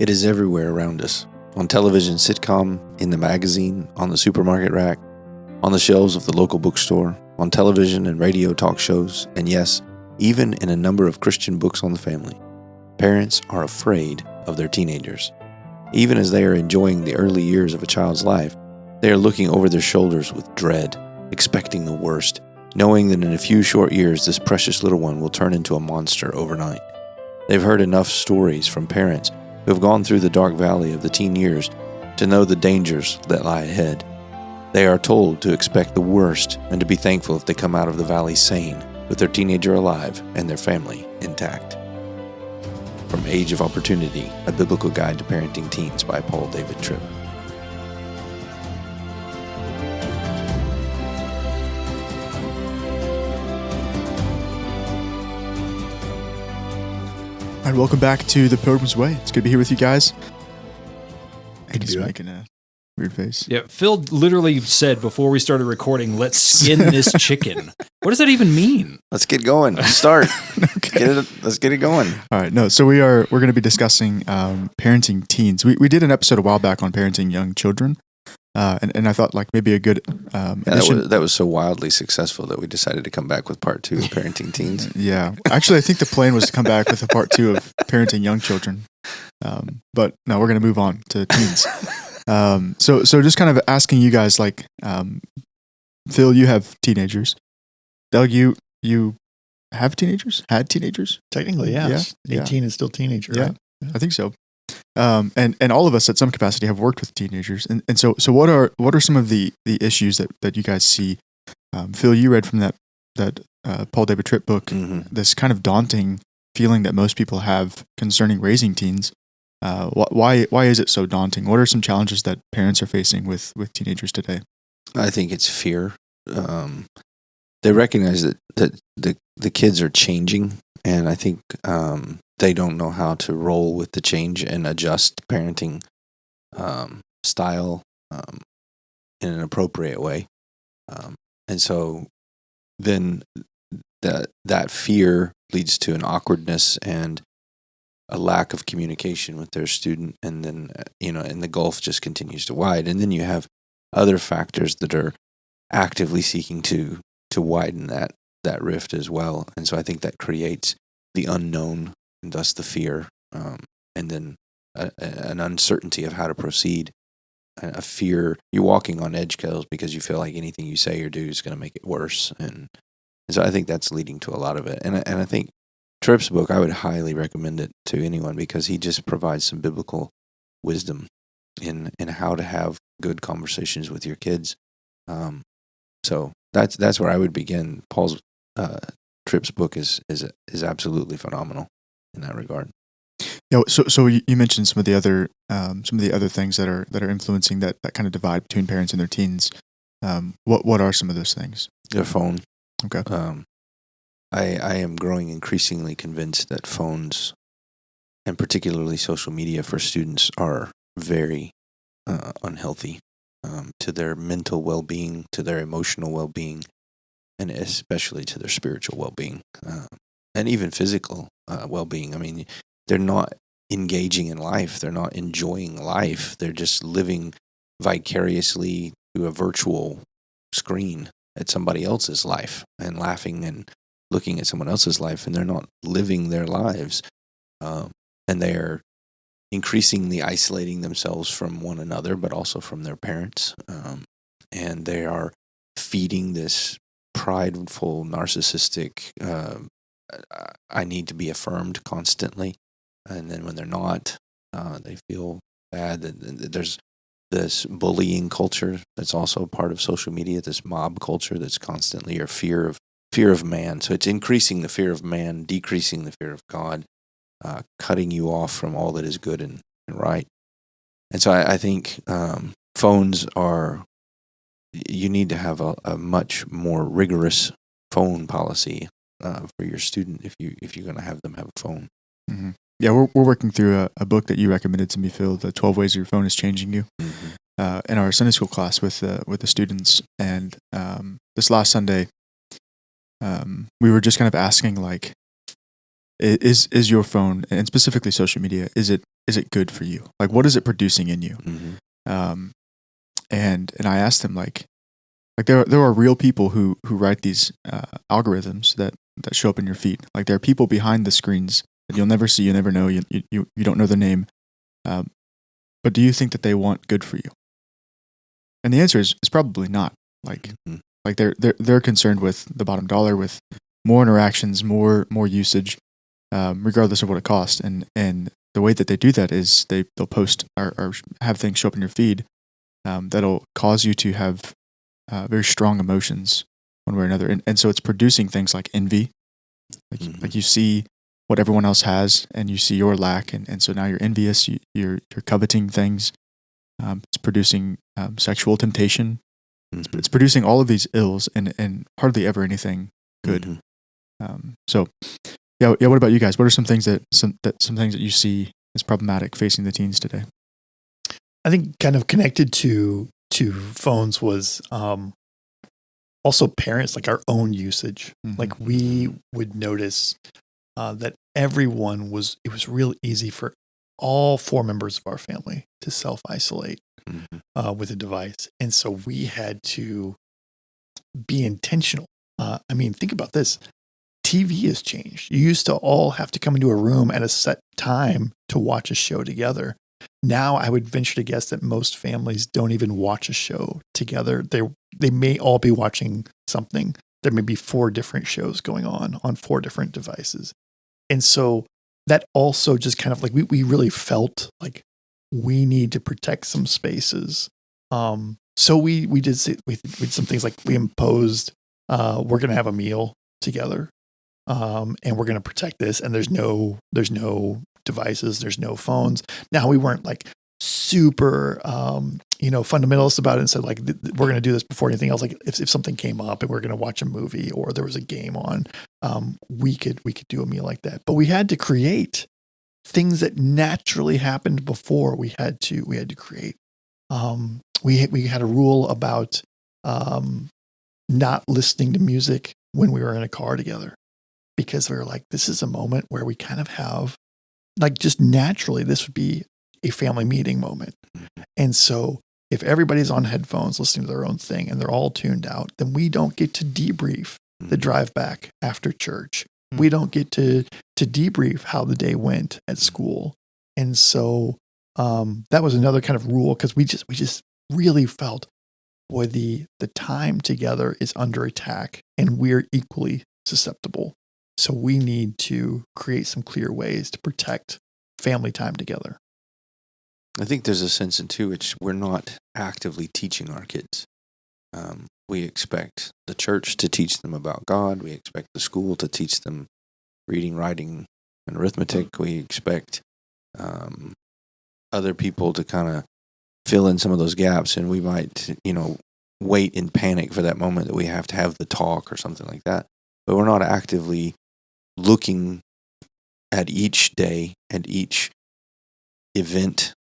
It is everywhere around us. On television sitcom, in the magazine, on the supermarket rack, on the shelves of the local bookstore, on television and radio talk shows, and yes, even in a number of Christian books on the family. Parents are afraid of their teenagers. Even as they are enjoying the early years of a child's life, they are looking over their shoulders with dread, expecting the worst, knowing that in a few short years this precious little one will turn into a monster overnight. They've heard enough stories from parents who have gone through the dark valley of the teen years to know the dangers that lie ahead. They are told to expect the worst and to be thankful if they come out of the valley sane, with their teenager alive and their family intact. From Age of Opportunity, a biblical guide to parenting teens by Paul David Tripp. All right, welcome back to The Pilgrim's Way. It's good to be here with you guys. He's making a weird face. Yeah, Phil literally said before we started recording, let's skin this chicken. What does that even mean? Let's get going. Let's start. Okay. Let's get it going. All right, so we're going to be discussing parenting teens. We did an episode a while back on parenting young children, and I thought like maybe a good that was so wildly successful that we decided to come back with part 2 of parenting teens. Yeah, actually, I think the plan was to come back with a part 2 of parenting young children, but no, we're going to move on to teens. So just kind of asking you guys, like, Phil, you have teenagers. Doug, you have teenagers? Had teenagers? Technically, yes. Yeah. 18 is still teenager, Yeah, right? I think so. And all of us at some capacity have worked with teenagers. And so what are some of the issues that you guys see? Phil, you read from that Paul David Tripp book, this kind of daunting feeling that most people have concerning raising teens. Why is it so daunting? What are some challenges that parents are facing with teenagers today? I think it's fear. They recognize that the kids are changing, and I think they don't know how to roll with the change and adjust parenting style in an appropriate way. And so then that fear leads to an awkwardness and a lack of communication with their student, and then and the gulf just continues to widen. And then you have other factors that are actively seeking to widen that rift as well. And so I think that creates the unknown, and thus the fear, and then an uncertainty of how to proceed. A fear, you're walking on eggshells because you feel like anything you say or do is going to make it worse. And so I think that's leading to a lot of it. And I think Tripp's book, I would highly recommend it to anyone because he just provides some biblical wisdom in how to have good conversations with your kids. So that's where I would begin. Paul's Tripp's book is absolutely phenomenal in that regard. Yeah. So you mentioned some of the other things that are influencing that kind of divide between parents and their teens. What are some of those things? Their phone. Okay. I am growing increasingly convinced that phones, and particularly social media for students, are very unhealthy to their mental well-being, to their emotional well-being, and especially to their spiritual well-being, and even physical well-being. I mean, they're not engaging in life. They're not enjoying life. They're just living vicariously through a virtual screen at somebody else's life and laughing and looking at someone else's life, and they're not living their lives. And they're increasingly isolating themselves from one another, but also from their parents. And they are feeding this prideful, narcissistic, I need to be affirmed constantly. And then when they're not, they feel bad. There's this bullying culture that's also part of social media, this mob culture that's constantly your fear of man. So it's increasing the fear of man, decreasing the fear of God, cutting you off from all that is good and right. And so I think phones are, you need to have a much more rigorous phone policy for your student if you're going to have them have a phone. Mm-hmm. Yeah, we're working through a book that you recommended to me, Phil, The 12 Ways Your Phone is Changing You, in our Sunday school class with the students. And this last Sunday, we were just kind of asking, like, is your phone, and specifically social media, is it is it good for you? Like, what is it producing in you? Mm-hmm. And I asked them like there are real people who write these algorithms that show up in your feed. Like, there are people behind the screens that you'll never see, you never know, you don't know their name. But do you think that they want good for you? And the answer is probably not. Like, like they're concerned with the bottom dollar, with more interactions, more usage, regardless of what it costs. And the way that they do that is they'll post or have things show up in your feed that'll cause you to have very strong emotions one way or another. And so it's producing things like envy. Like you see what everyone else has and you see your lack. And so now you're envious, you're coveting things. It's producing sexual temptation. It's producing all of these ills and hardly ever anything good. So yeah. What about you guys? What are some things that you see as problematic facing the teens today? I think kind of connected to phones was also parents, like our own usage. Like, we would notice that everyone it was real easy for all 4 members of our family to self-isolate with a device. And so we had to be intentional. I mean, think about this. TV has changed. You used to all have to come into a room at a set time to watch a show together. Now, I would venture to guess that most families don't even watch a show together. They may all be watching something. There may be 4 different shows going on 4 different devices. And so that also just kind of like, we really felt like we need to protect some spaces. So we did some things like we imposed, we're going to have a meal together. And we're going to protect this. And there's no devices, there's no phones. Now, we weren't like super, fundamentalist about it and said like, we're going to do this before anything else. Like, if something came up and we're going to watch a movie or there was a game on, we could do a meal like that. But we had to create things that naturally happened before. We had to create. We had a rule about not listening to music when we were in a car together, because we were like, this is a moment where we kind of have, like, just naturally, this would be a family meeting moment. And so if everybody's on headphones listening to their own thing and they're all tuned out, then we don't get to debrief the drive back after church. We don't get to debrief how the day went at school. And so that was another kind of rule, because we just really felt, boy, the time together is under attack and we're equally susceptible. So we need to create some clear ways to protect family time together. I think there's a sense into which we're not actively teaching our kids. We expect the church to teach them about God. We expect the school to teach them reading, writing, and arithmetic. We expect other people to kind of fill in some of those gaps, and we might, wait in panic for that moment that we have to have the talk or something like that. But we're not actively looking at each day and each event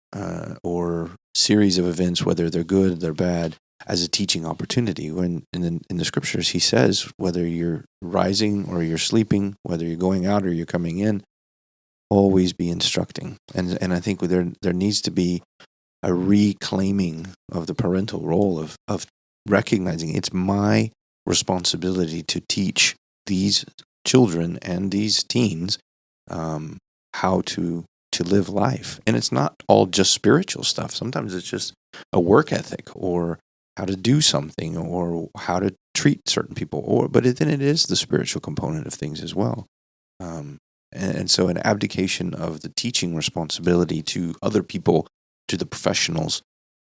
or series of events, whether they're good, they're bad, as a teaching opportunity. When in the scriptures, he says, whether you're rising or you're sleeping, whether you're going out or you're coming in, always be instructing. And I think there needs to be a reclaiming of the parental role of recognizing it's my responsibility to teach these children and these teens how to live life. And it's not all just spiritual stuff. Sometimes it's just a work ethic, or how to do something, or how to treat certain people. But then it is the spiritual component of things as well. And so an abdication of the teaching responsibility to other people, to the professionals,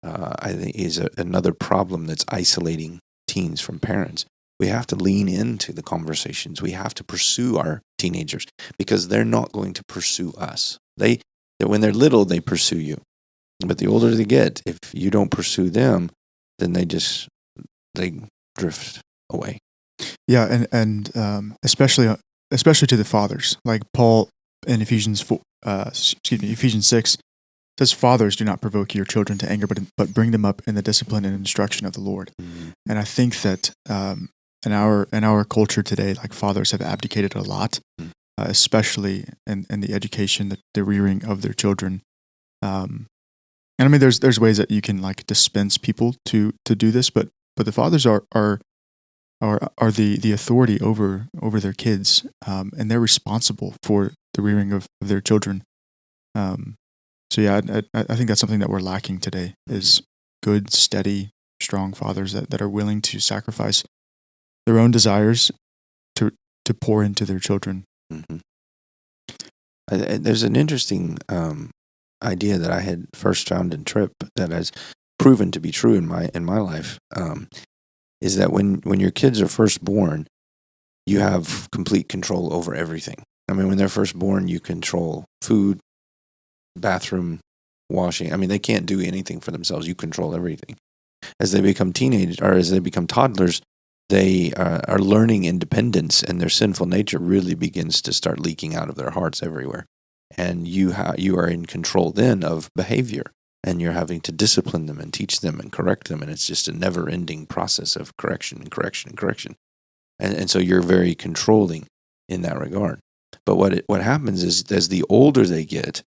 I think is another problem that's isolating teens from parents. We have to lean into the conversations. We have to pursue our teenagers, because they're not going to pursue us. When they're little, they pursue you. But the older they get, if you don't pursue them, then they drift away. Yeah, and especially to the fathers, like Paul in Ephesians 6 says, "Fathers, do not provoke your children to anger, but bring them up in the discipline and instruction of the Lord." Mm-hmm. And I think that in our culture today, like, fathers have abdicated a lot, especially in the education, the rearing of their children. And I mean, there's ways that you can like dispense people to do this, but the fathers are the authority over their kids, and they're responsible for the rearing of their children. So yeah, I think that's something that we're lacking today is good, steady, strong fathers that are willing to sacrifice their own desires to pour into their children. Mm-hmm. There's an interesting idea that I had first found in Tripp that has proven to be true in my life. Is that when your kids are first born, you have complete control over everything. I mean, when they're first born, you control food, bathroom, washing. I mean, they can't do anything for themselves. You control everything. As they become teenagers, or as they become toddlers, they are learning independence, and their sinful nature really begins to start leaking out of their hearts everywhere. And you are in control then of behavior, and you're having to discipline them and teach them and correct them, and it's just a never-ending process of correction and correction and correction. And so you're very controlling in that regard. But what happens is, as the older they get,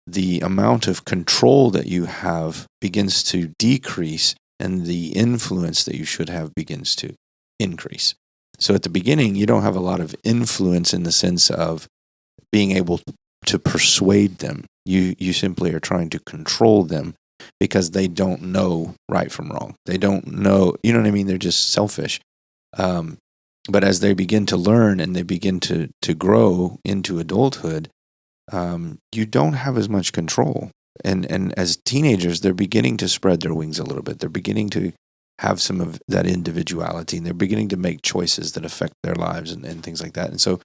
the amount of control that you have begins to decrease, and the influence that you should have begins to increase. So at the beginning, you don't have a lot of influence in the sense of being able to persuade them. You simply are trying to control them because they don't know right from wrong. They don't know, you know what I mean? They're just selfish. But as they begin to learn and they begin to grow into adulthood, you don't have as much control. And as teenagers, they're beginning to spread their wings a little bit. They're beginning to have some of that individuality, and they're beginning to make choices that affect their lives and things like that. And so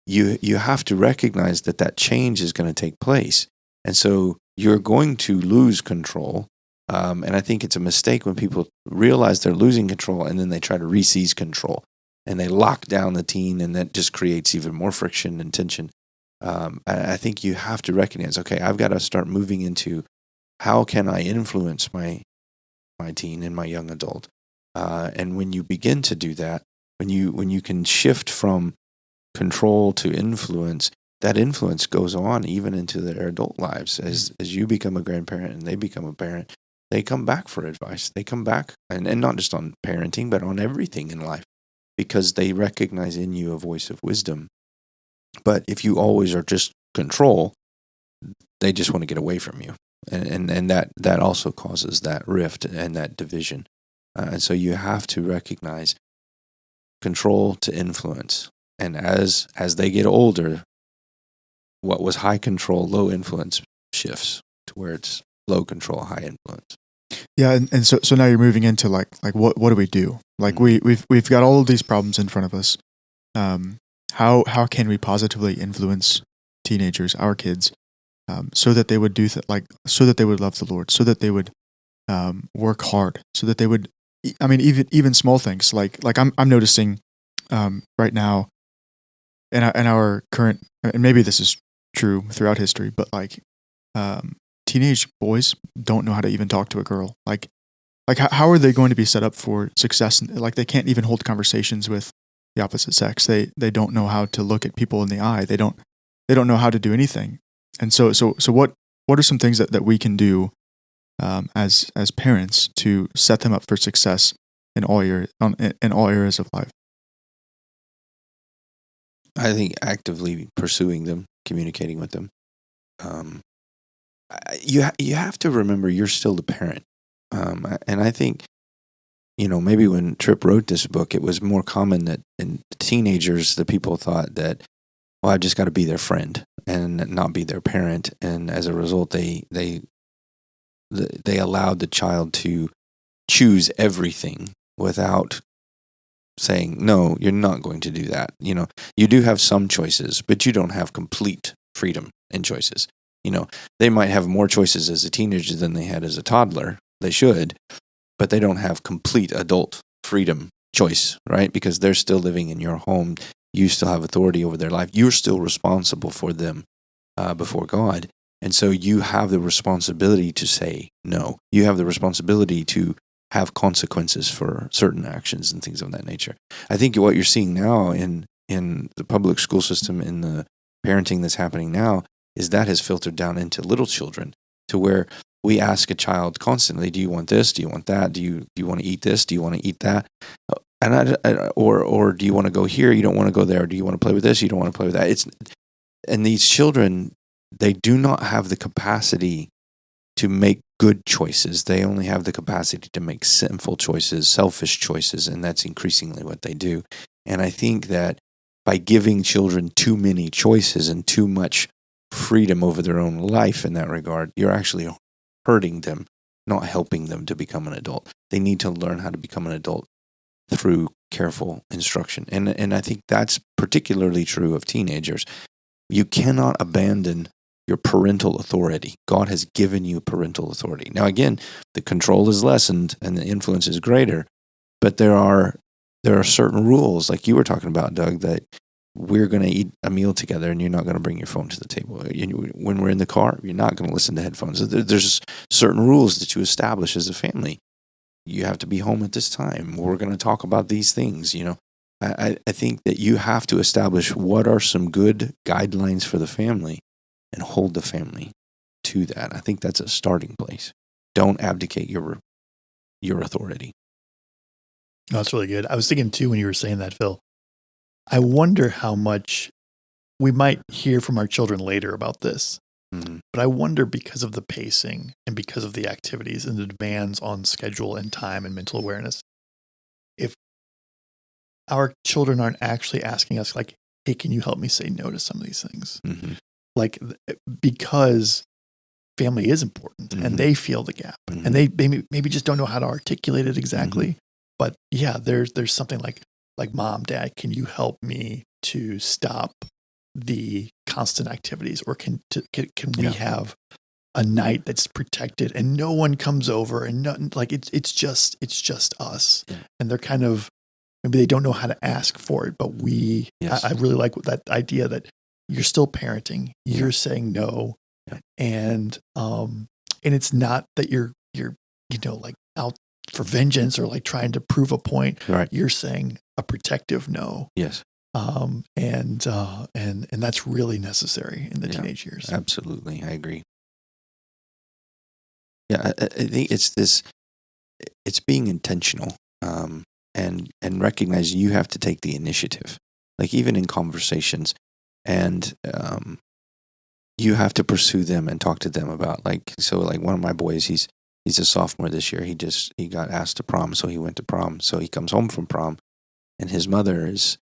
you have to recognize that change is going to take place. And so you're going to lose control. And I think it's a mistake when people realize they're losing control and then they try to re-seize control. And they lock down the teen, and that just creates even more friction and tension. I think you have to recognize, okay, I've got to start moving into how can I influence my teen and my young adult. And when you begin to do that, when you can shift from control to influence, that influence goes on even into their adult lives. As you become a grandparent and they become a parent, they come back for advice. They come back, and not just on parenting, but on everything in life, because they recognize in you a voice of wisdom. But if you always are just control, they just want to get away from you. And that also causes that rift and that division. And so you have to recognize control to influence. And as they get older, what was high control, low influence shifts to where it's low control, high influence. Yeah, and so now you're moving into like what do we do? Like Mm-hmm. we've got all of these problems in front of us. How can we positively influence teenagers, our kids, so that they would do so that they would love the Lord, so that they would work hard, so that they would. I mean, even small things like I'm noticing right now in our current, and maybe this is true throughout history, but like teenage boys don't know how to even talk to a girl. Like how are they going to be set up for success? Like they can't even hold conversations with the opposite sex. They don't know how to look at people in the eye. They don't know how to do anything. And so what are some things that we can do as parents to set them up for success in all areas of life? I think actively pursuing them, communicating with them. You have to remember you're still the parent. And I think, maybe when Tripp wrote this book, it was more common that in teenagers, the people thought that, well, I've just got to be their friend and not be their parent. And as a result, they allowed the child to choose everything without saying, no, you're not going to do that. You do have some choices, but you don't have complete freedom in choices. They might have more choices as a teenager than they had as a toddler. They should, but they don't have complete adult freedom choice, right? Because they're still living in your home. You still have authority over their life. You're still responsible for them before God. And so you have the responsibility to say no. You have the responsibility to have consequences for certain actions and things of that nature. I think what you're seeing now in the public school system, in the parenting that's happening now, is that has filtered down into little children. to where we ask a child constantly, do you want this? Do you want that? Do you want to eat this? Do you want to eat that? Or do you want to go here? You don't want to go there. Do you want to play with this? You don't want to play with that. And these children, they do not have the capacity to make good choices. They only have the capacity to make sinful choices, selfish choices, and that's increasingly what they do. And I think that by giving children too many choices and too much freedom over their own life in that regard, you're actually hurting them, not helping them to become an adult. They need to learn how to become an adult through careful instruction. And I think that's particularly true of teenagers. You cannot abandon your parental authority. God has given you parental authority. Now, again, the control is lessened and the influence is greater, but there are certain rules, like you were talking about, Doug, that we're going to eat a meal together and you're not going to bring your phone to the table. When we're in the car, you're not going to listen to headphones. There's certain rules that you establish as a family. You have to be home at this time. We're going to talk about these things. I think that you have to establish what are some good guidelines for the family and hold the family to that. I think that's a starting place. Don't abdicate your authority. Oh, that's really good. I was thinking too when you were saying that, Phil, I wonder how much we might hear from our children later about this. Mm-hmm. But I wonder, because of the pacing and because of the activities and the demands on schedule and time and mental awareness, if our children aren't actually asking us, like, hey, can you help me say no to some of these things? Mm-hmm. Like, because family is important Mm-hmm. and they feel the gap Mm-hmm. and they maybe just don't know how to articulate it exactly. Mm-hmm. But yeah, there's something like Mom, Dad, can you help me to stop the constant activities, or can we have a night that's protected and no one comes over and nothing, like it's just us. Yeah. And they're kind of, maybe they don't know how to ask for it, but Yes. I really like that idea that you're still parenting, you're saying no. Yeah. And it's not that you're like out for vengeance or like trying to prove a point. Right. You're saying a protective no. Yes. And that's really necessary in the teenage years. Absolutely. I agree. Yeah. I think it's being intentional, and recognizing you have to take the initiative, like even in conversations, and you have to pursue them and talk to them about, like one of my boys, he's a sophomore this year. He got asked to prom, so he went to prom. So he comes home from prom, and his mother is,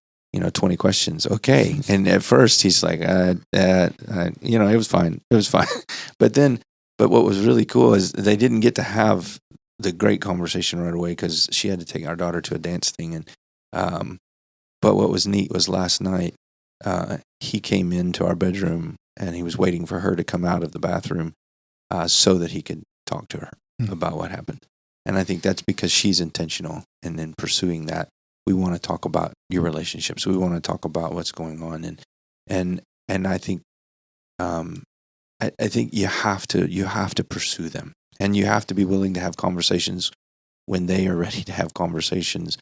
20 questions. Okay. And at first he's like, it was fine. It was fine. But what was really cool is they didn't get to have the great conversation right away because she had to take our daughter to a dance thing. And, but what was neat was last night, he came into our bedroom and he was waiting for her to come out of the bathroom, so that he could talk to her about what happened. And I think that's because she's intentional. And in pursuing that, we want to talk about your relationships. We want to talk about what's going on. And I think, I think you have to pursue them, and you have to be willing to have conversations when they are ready to have conversations.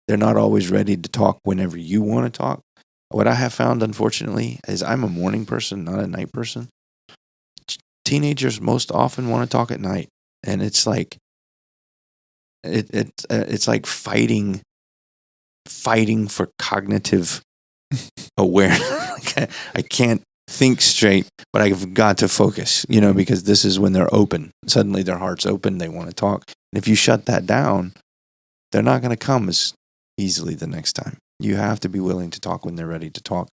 They're not always ready to talk whenever you want to talk. What I have found, unfortunately, is I'm a morning person, not a night person. Teenagers most often want to talk at night, and it's like it's like fighting for cognitive awareness. I can't think straight, but I've got to focus, because this is when they're open. Suddenly their heart's open. They want to talk. And if you shut that down, they're not going to come as easily the next time. You have to be willing to talk when they're ready to talk.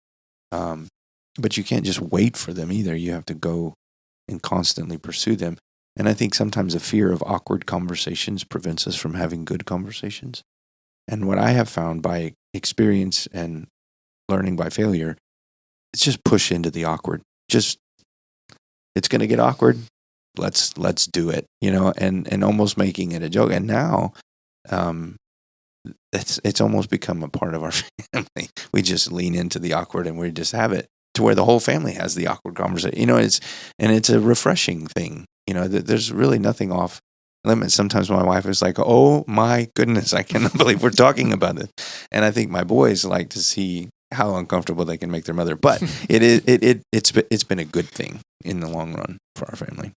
But you can't just wait for them either. You have to go and constantly pursue them. And I think sometimes a fear of awkward conversations prevents us from having good conversations. And what I have found by experience and learning by failure, it's just push into the awkward. It's going to get awkward. Let's do it, and almost making it a joke. And now, it's almost become a part of our family. We just lean into the awkward and we just have it to where the whole family has the awkward conversation. It's a refreshing thing. There's really nothing off limits. Sometimes my wife is like, "Oh my goodness, I cannot believe we're talking about this." And I think my boys like to see how uncomfortable they can make their mother. But it's been a good thing in the long run for our family.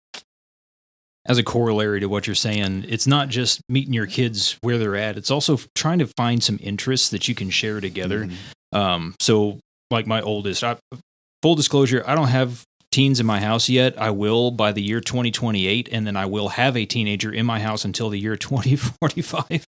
as a corollary to what you're saying, it's not just meeting your kids where they're at. It's also trying to find some interests that you can share together. So like my oldest, full disclosure, I don't have teens in my house yet. I will by the year 2028, and then I will have a teenager in my house until the year 2045.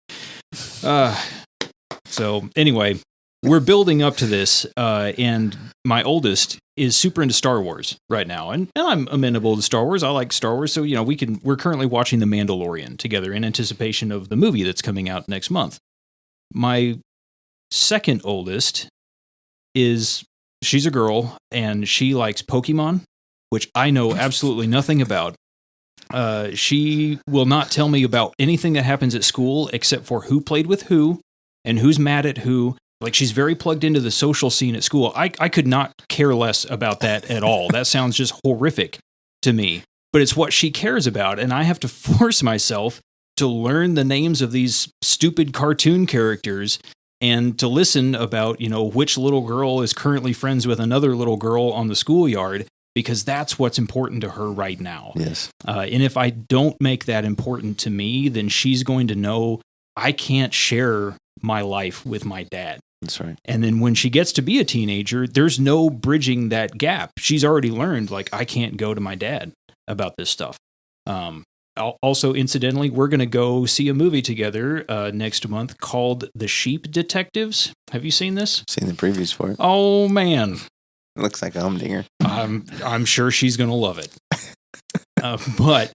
So anyway, we're building up to this, and my oldest is super into Star Wars right now, and I'm amenable to Star Wars. I like Star Wars, so we're currently watching The Mandalorian together in anticipation of the movie that's coming out next month. My second oldest she's a girl, and she likes Pokemon, which I know absolutely nothing about. She will not tell me about anything that happens at school except for who played with who and who's mad at who. Like, she's very plugged into the social scene at school. I could not care less about that at all. That sounds just horrific to me. But it's what she cares about, and I have to force myself to learn the names of these stupid cartoon characters and to listen about, which little girl is currently friends with another little girl on the schoolyard, because that's what's important to her right now. Yes. And if I don't make that important to me, then she's going to know I can't share my life with my dad. That's right. And then when she gets to be a teenager, there's no bridging that gap. She's already learned, like, I can't go to my dad about this stuff. Also, incidentally, we're going to go see a movie together next month called The Sheep Detectives. Have you seen this? Seen the previews for it. Oh, man. It looks like a humdinger. I'm sure she's going to love it. But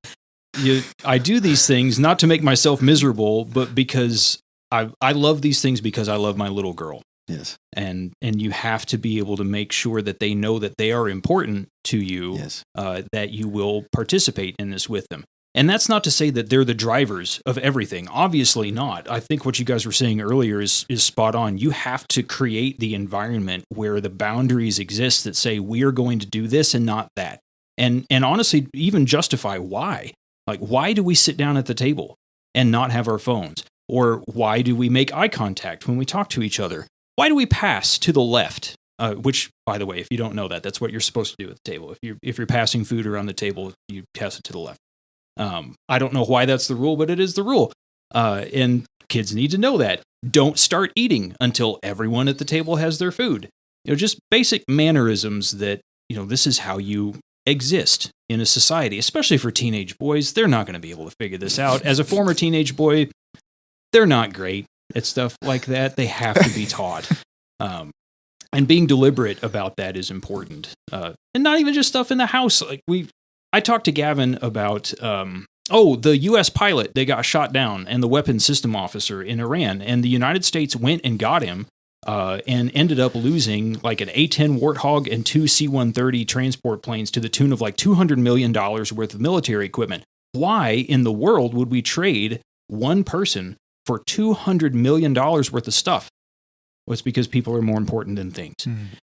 I do these things not to make myself miserable, but because I love these things because I love my little girl. Yes. And you have to be able to make sure that they know that they are important to you, yes. That you will participate in this with them. And that's not to say that they're the drivers of everything. Obviously not. I think what you guys were saying earlier is spot on. You have to create the environment where the boundaries exist that say we are going to do this and not that. And honestly, even justify why. Like, why do we sit down at the table and not have our phones? Or why do we make eye contact when we talk to each other? Why do we pass to the left? Which, by the way, if you don't know that, that's what you're supposed to do at the table. If you're passing food around the table, you pass it to the left. I don't know why that's the rule, but it is the rule. And kids need to know that. Don't start eating until everyone at the table has their food. Just basic mannerisms that, this is how you exist in a society, especially for teenage boys. They're not going to be able to figure this out. As a former teenage boy, they're not great at stuff like that. They have to be taught. And being deliberate about that is important. And not even just stuff in the house. Like I talked to Gavin about, the U.S. pilot, they got shot down, and the weapons system officer in Iran. And the United States went and got him and ended up losing like an A-10 Warthog and 2 C-130 transport planes to the tune of like $200 million worth of military equipment. Why in the world would we trade one person for $200 million worth of stuff? Well, it's because people are more important than things.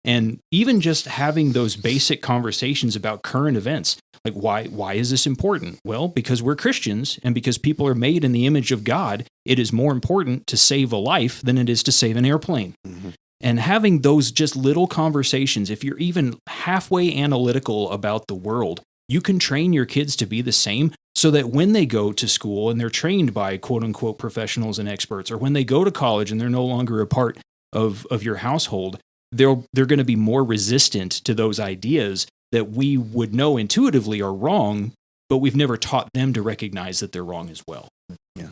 And even just having those basic conversations about current events, like why is this important? Well, because we're Christians and because people are made in the image of God, it is more important to save a life than it is to save an airplane. Mm-hmm. And having those just little conversations, if you're even halfway analytical about the world, you can train your kids to be the same so that when they go to school and they're trained by quote unquote professionals and experts, or when they go to college and they're no longer a part of your household, they're going to be more resistant to those ideas that we would know intuitively are wrong, but we've never taught them to recognize that they're wrong as well. Yeah.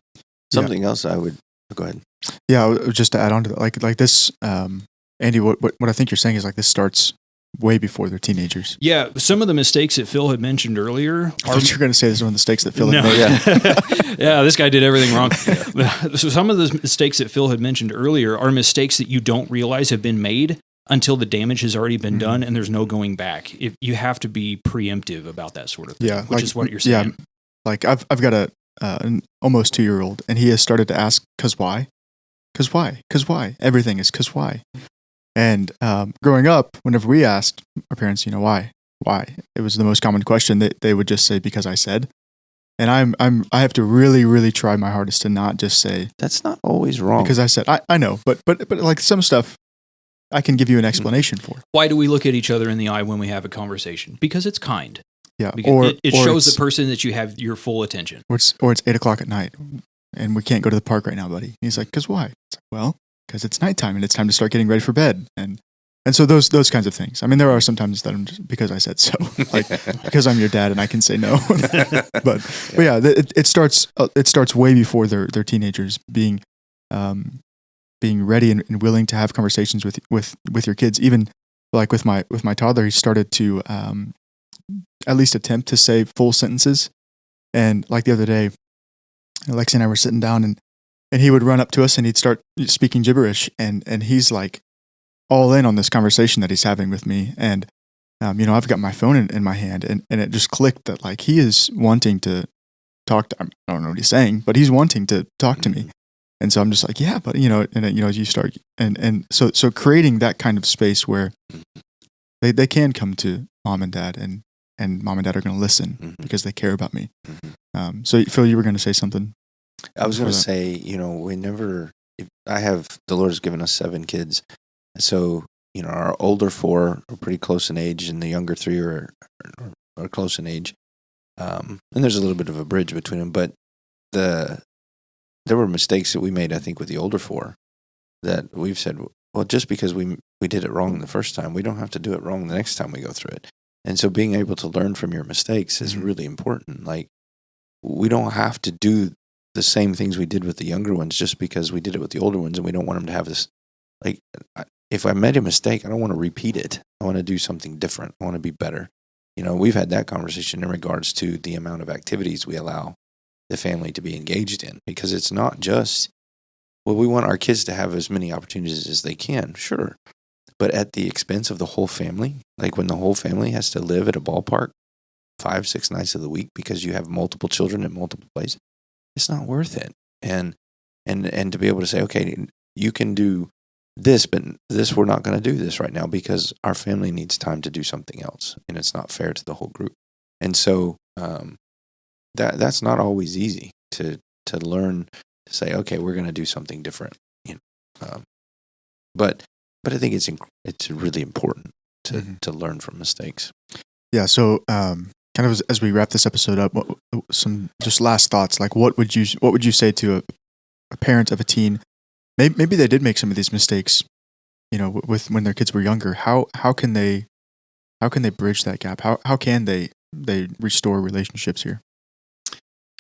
Something else I would go ahead. Yeah, just to add on to that, like this, Andy, what I think you're saying is like this starts way before they're teenagers. Yeah, some of the mistakes that Phil had mentioned earlier. I thought you were going to say this is one of the mistakes that Phil had made. Yeah. Yeah, this guy did everything wrong. So some of the mistakes that Phil had mentioned earlier are mistakes that you don't realize have been made until the damage has already been done and there's no going back. If you have to be preemptive about that sort of thing, which is what you're saying. Yeah, like I've got an almost 2-year-old, and he has started to ask, "'Cause why? 'Cause why? 'Cause why? Everything is 'cause why?" And growing up, whenever we asked our parents, why, it was the most common question that they would just say, "Because I said." And I have to really, really try my hardest to not just say that's not always wrong. Because I said, I know, but like some stuff I can give you an explanation for. Why do we look at each other in the eye when we have a conversation? Because it's kind. Yeah, Because it shows the it's, person that you have your full attention. or it's 8:00 at night, and we can't go to the park right now, buddy. And he's like, "'Cause why?" It's like, well, because it's nighttime and it's time to start getting ready for bed, and so those kinds of things. I mean, there are some times that I'm just because I said so, like because I'm your dad and I can say no. but yeah, it starts way before they're teenagers, being ready and willing to have conversations with your kids. Even like with my toddler, he started to at least attempt to say full sentences. And like the other day, Alexi and I were sitting down, and he would run up to us and he'd start speaking gibberish, and he's like all in on this conversation that he's having with me. And I've got my phone in my hand, and it just clicked that like he is wanting to talk to, I don't know what he's saying, but he's wanting to talk to me. And so I'm just like, yeah, but as you start, and so creating that kind of space where they can come to mom and dad, and mom and dad are going to listen because they care about me. So Phil, you were going to say something. I was going to say, the Lord has given us 7 kids. So, our older 4 are pretty close in age, and the younger 3 are close in age. And there's a little bit of a bridge between them, but there were mistakes that we made, I think, with the older 4 that we've said, well, just because we did it wrong the first time, we don't have to do it wrong the next time we go through it. And so being able to learn from your mistakes is really important. Like, we don't have to do the same things we did with the younger ones just because we did it with the older ones, and we don't want them to have this, like, if I made a mistake, I don't want to repeat it. I want to do something different. I want to be better. We've had that conversation in regards to the amount of activities we allow the family to be engaged in, because it's not just, well, we want our kids to have as many opportunities as they can, sure, but at the expense of the whole family. Like when the whole family has to live at a ballpark 5-6 nights of the week because you have multiple children in multiple places, it's not worth it. And to be able to say, okay, you can do this, but this, we're not going to do this right now because our family needs time to do something else, and it's not fair to the whole group. And so that's not always easy to learn to say, okay, we're going to do something different. But I think it's really important to learn from mistakes. Yeah. So kind of as we wrap this episode up, some just last thoughts. Like, what would you say to a parent of a teen? Maybe they did make some of these mistakes, with when their kids were younger. How can they bridge that gap? How can they restore relationships here?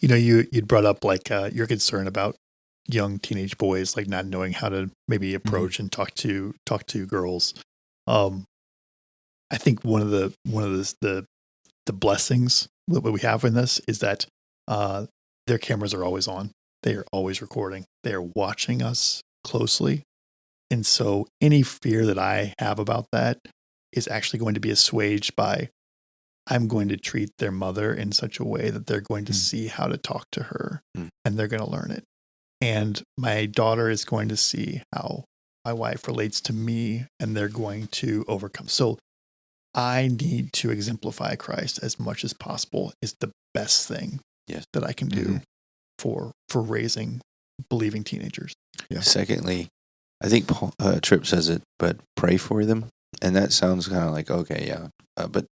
You'd brought up like your concern about young teenage boys like not knowing how to maybe approach and talk to girls. I think one of the blessings that we have in this is that their cameras are always on. They are always recording. They are watching us closely. And so any fear that I have about that is actually going to be assuaged by, I'm going to treat their mother in such a way that they're going to see how to talk to her, and they're going to learn it. And my daughter is going to see how my wife relates to me, and they're going to overcome. So I need to exemplify Christ as much as possible is the best thing that I can do for raising believing teenagers. Yeah. Secondly, I think Tripp says it, but pray for them. And that sounds kind of like, okay, yeah. But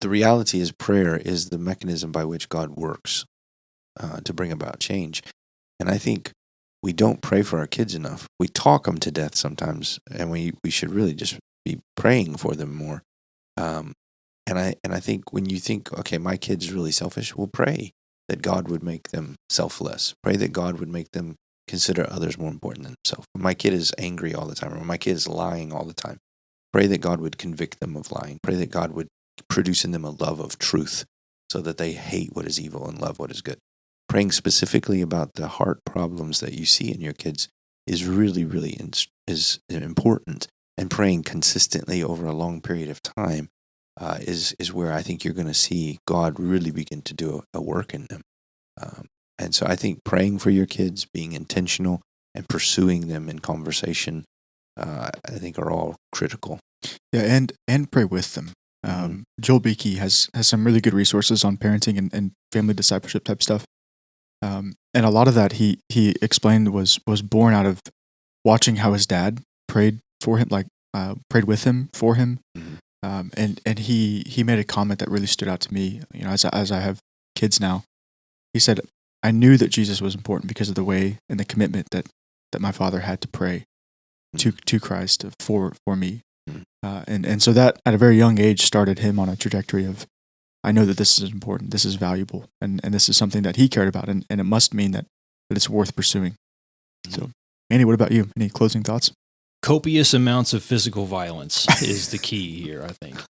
the reality is prayer is the mechanism by which God works to bring about change. And I think we don't pray for our kids enough. We talk them to death sometimes, and we should really just be praying for them more. And I think when you think, okay, my kid's really selfish, well, pray that God would make them selfless. Pray that God would make them consider others more important than themselves. When my kid is angry all the time, or when my kid is lying all the time, pray that God would convict them of lying. Pray that God would produce in them a love of truth so that they hate what is evil and love what is good. Praying specifically about the heart problems that you see in your kids is really, really is important. And praying consistently over a long period of time is where I think you're going to see God really begin to do a work in them. And so I think praying for your kids, being intentional, and pursuing them in conversation, I think are all critical. Yeah, and pray with them. Joel Beakey has some really good resources on parenting and family discipleship type stuff. And a lot of that he explained was born out of watching how his dad prayed for him, like prayed with him for him. and he made a comment that really stood out to me. You know, as I have kids now, he said, "I knew that Jesus was important because of the way and the commitment that my father had to pray to Christ for me." And so that at a very young age started him on a trajectory of, I know that this is important, this is valuable, and this is something that he cared about, and it must mean that it's worth pursuing. So, Andy, what about you? Any closing thoughts? Copious amounts of physical violence is the key here, I think.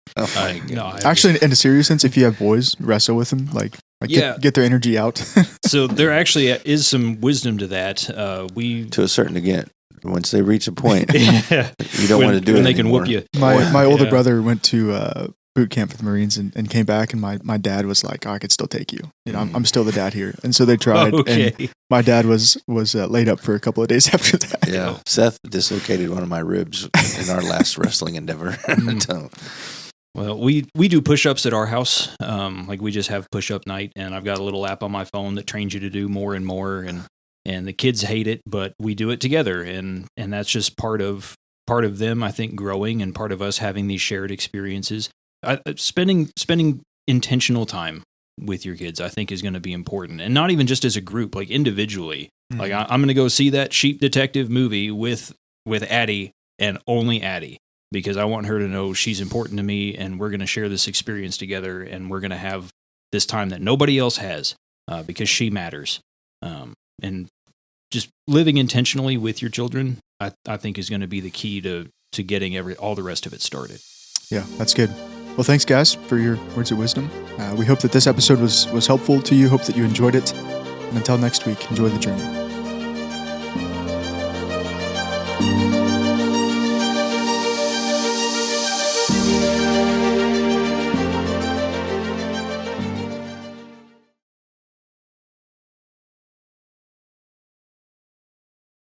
Actually, in a serious sense, if you have boys, wrestle with them, get their energy out. So there actually is some wisdom to that. To a certain extent. Once they reach a point, you don't want to do it when they anymore. can whoop you. My older brother went to boot camp with the Marines and came back, and my dad was like, I could still take you. You know, I'm still the dad here. And so they tried. Okay. And my dad was laid up for a couple of days after that. Yeah. Seth dislocated one of my ribs in our last wrestling endeavor. Well, we do push-ups at our house. Like we just have push-up night, and I've got a little app on my phone that trains you to do more and more. And the kids hate it, but we do it together, and that's just part of them, I think, growing, and part of us having these shared experiences. Spending intentional time with your kids, I think, is going to be important, and not even just as a group, like individually. Mm-hmm. Like I'm going to go see that Sheep Detective movie with Addie and only Addie, because I want her to know she's important to me, and we're going to share this experience together, and we're going to have this time that nobody else has, because she matters. And just living intentionally with your children, I think, is going to be the key to getting all the rest of it started. Yeah, that's good. Well, thanks, guys, for your words of wisdom. We hope that this episode was helpful to you. Hope that you enjoyed it. And until next week, enjoy the journey.